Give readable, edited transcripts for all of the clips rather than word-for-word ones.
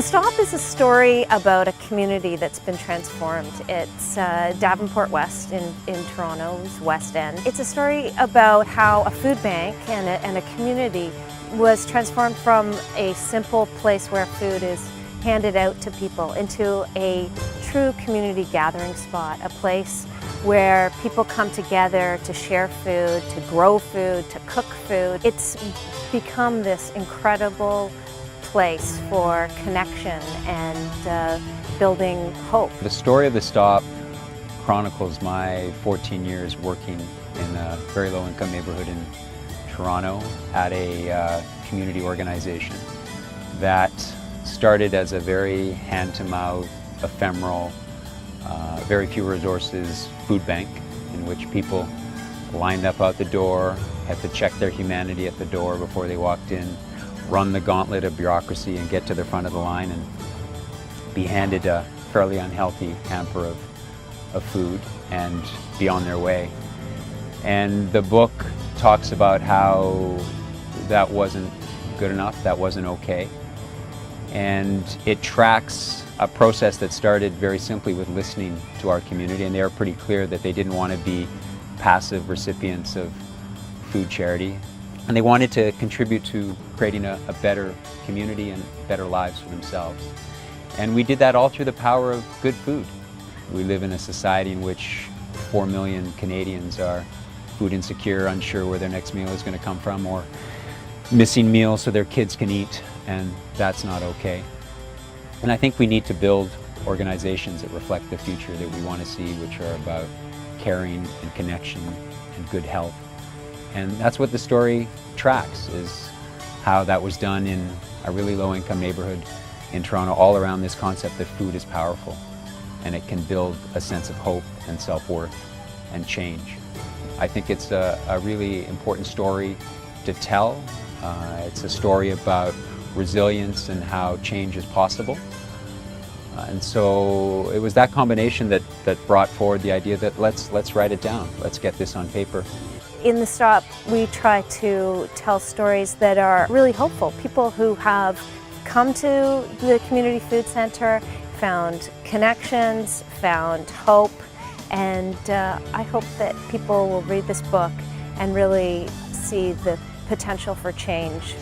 The Stop is a story about a community that's been transformed. It's Davenport West in Toronto's West End. It's a story about how a food bank and a community was transformed from a simple place where food is handed out to people into a true community gathering spot, a place where people come together to share food, to grow food, to cook food. It's become this incredible place for connection and building hope. The story of The Stop chronicles my 14 years working in a very low-income neighborhood in Toronto at a community organization that started as a very hand-to-mouth, ephemeral, very few resources food bank in which people lined up out the door, had to check their humanity at the door before they walked in, run the gauntlet of bureaucracy and get to the front of the line and be handed a fairly unhealthy hamper of food and be on their way. And the book talks about how that wasn't good enough, that wasn't okay. And it tracks a process that started very simply with listening to our community, and they were pretty clear that they didn't want to be passive recipients of food charity. And they wanted to contribute to creating a better community and better lives for themselves. And we did that all through the power of good food. We live in a society in which 4 million Canadians are food insecure, unsure where their next meal is going to come from, or missing meals so their kids can eat, and that's not okay. And I think we need to build organizations that reflect the future that we want to see, which are about caring and connection and good health. And that's what the story tracks, is how that was done in a really low-income neighborhood in Toronto, all around this concept that food is powerful and it can build a sense of hope and self-worth and change. I think it's a really important story to tell. It's a story about resilience and how change is possible. And so it was that combination that brought forward the idea that let's write it down, let's get this on paper. In The Stop, we try to tell stories that are really hopeful. People who have come to the Community Food Centre, found connections, found hope, and I hope that people will read this book and really see the potential for change.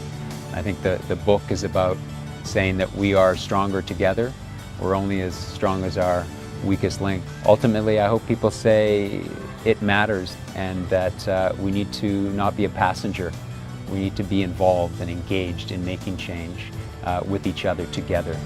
I think the book is about saying that we are stronger together. We're only as strong as our weakest link. Ultimately, I hope people say it matters and that we need to not be a passenger. We need to be involved and engaged in making change with each other together.